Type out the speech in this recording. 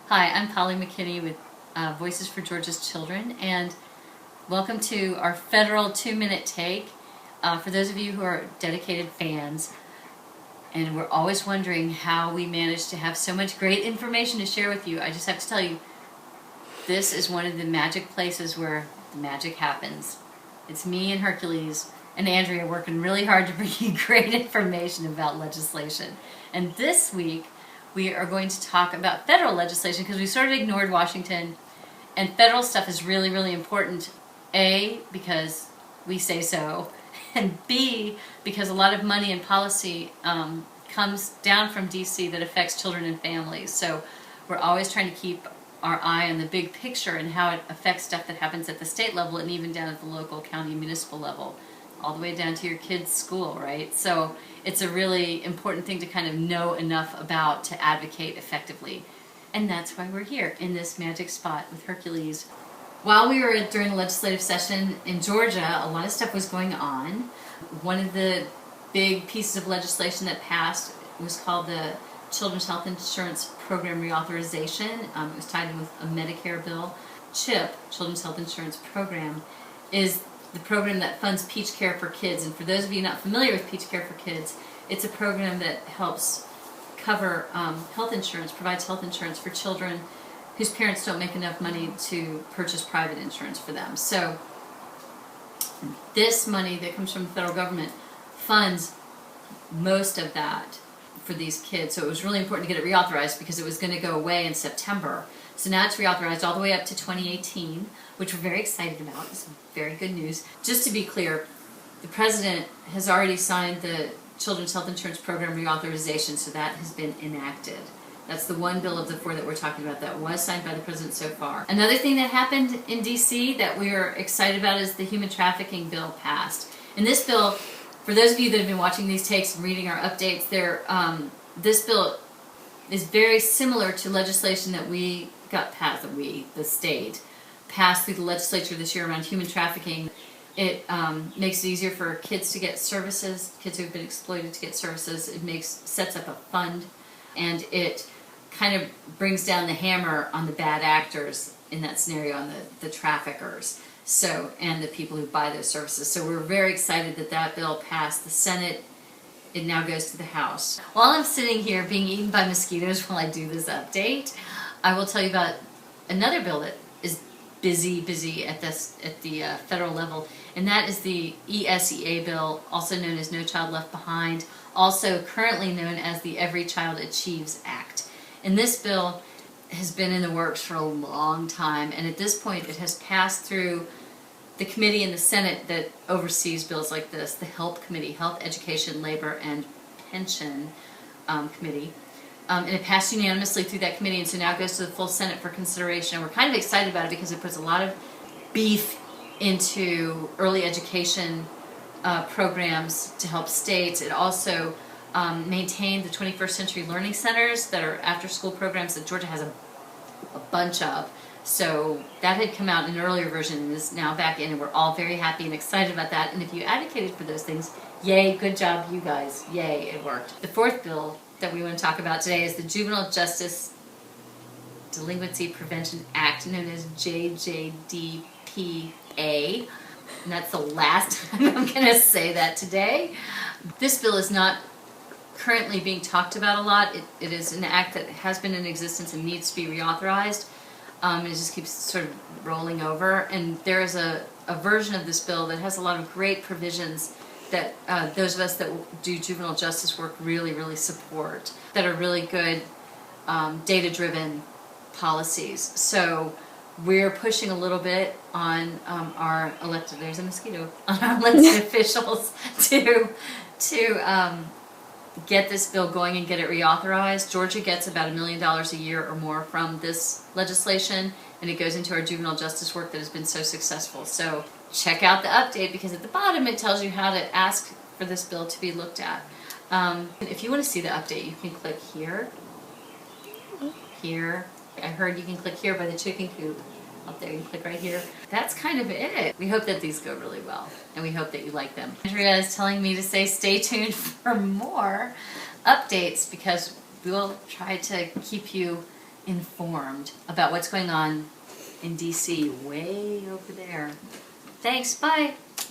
Hi, I'm Polly McKinney with Voices for Georgia's Children, and welcome to our federal 2-minute take. For those of you who are dedicated fans, and we're always wondering how we manage to have so much great information to share with you, I just have to tell you, this is one of the magic places where the magic happens. It's me and Hercules and Andrea working really hard to bring you great information about legislation. And this week, we are going to talk about federal legislation because we sort of ignored Washington, and federal stuff is really, really important. A, because we say so, and B, because a lot of money and policy comes down from D.C. that affects children and families. So we're always trying to keep our eye on the big picture and how it affects stuff that happens at the state level and even down at the local, county, municipal level, all the way down to your kid's school, right? So it's a really important thing to kind of know enough about to advocate effectively. And that's why we're here in this magic spot with Hercules. While we were during the legislative session in Georgia, a lot of stuff was going on. One of the big pieces of legislation that passed was called the Children's Health Insurance Program Reauthorization. It was tied in with a Medicare bill. CHIP, Children's Health Insurance Program, is the program that funds Peach Care for Kids. And for those of you not familiar with Peach Care for Kids, it's a program that helps cover health insurance, provides health insurance for children whose parents don't make enough money to purchase private insurance for them. So this money that comes from the federal government funds most of that for these kids. So it was really important to get it reauthorized because it was going to go away in September. So now it's reauthorized all the way up to 2018, which we're very excited about. It's very good news. Just to be clear, the president has already signed the Children's Health Insurance Program reauthorization, so that has been enacted. That's the one bill of the 4 that we're talking about that was signed by the president so far. Another thing that happened in D.C. that we are excited about is the human trafficking bill passed. And this bill, for those of you that have been watching these takes and reading our updates, this bill is very similar to legislation that we got passed, the state, passed through the legislature this year around human trafficking. It makes it easier for kids to get services, kids who have been exploited to get services. It sets up a fund, and it kind of brings down the hammer on the bad actors in that scenario, on the traffickers, and the people who buy those services. So we're very excited that that bill passed the Senate. It now goes to the House. While I'm sitting here being eaten by mosquitoes while I do this update, I will tell you about another bill that is busy at the federal level, and that is the ESEA bill, also known as No Child Left Behind, also currently known as the Every Child Achieves Act. And this bill has been in the works for a long time, and at this point it has passed through the committee in the Senate that oversees bills like this, the HELP Committee, Health, Education, Labor, and Pension Committee. And it passed unanimously through that committee, and so now it goes to the full Senate for consideration. And we're kind of excited about it because it puts a lot of beef into early education programs to help states. It also maintained the 21st Century Learning Centers that are after-school programs that Georgia has a bunch of. So that had come out in an earlier version and is now back in, and we're all very happy and excited about that. And if you advocated for those things, yay, good job, you guys. Yay, it worked. The fourth bill that we want to talk about today is the Juvenile Justice Delinquency Prevention Act, known as JJDPA. And that's the last time I'm going to say that today. This bill is not currently being talked about a lot. It is an act that has been in existence and needs to be reauthorized. It just keeps sort of rolling over. And there is a version of this bill that has a lot of great provisions that those of us that do juvenile justice work really, really support, that are really good data-driven policies. So we're pushing a little bit on our elected, there's a mosquito, on our elected officials to get this bill going and get it reauthorized. Georgia gets about $1 million a year or more from this legislation, and it goes into our juvenile justice work that has been so successful. So check out the update, because at the bottom it tells you how to ask for this bill to be looked at. If you want to see the update, you can click here. Here. I heard you can click here by the chicken coop. Up there, you can click right here. That's kind of it. We hope that these go really well, and we hope that you like them. Andrea is telling me to say stay tuned for more updates, because we'll try to keep you informed about what's going on in D.C. way over there. Thanks, bye.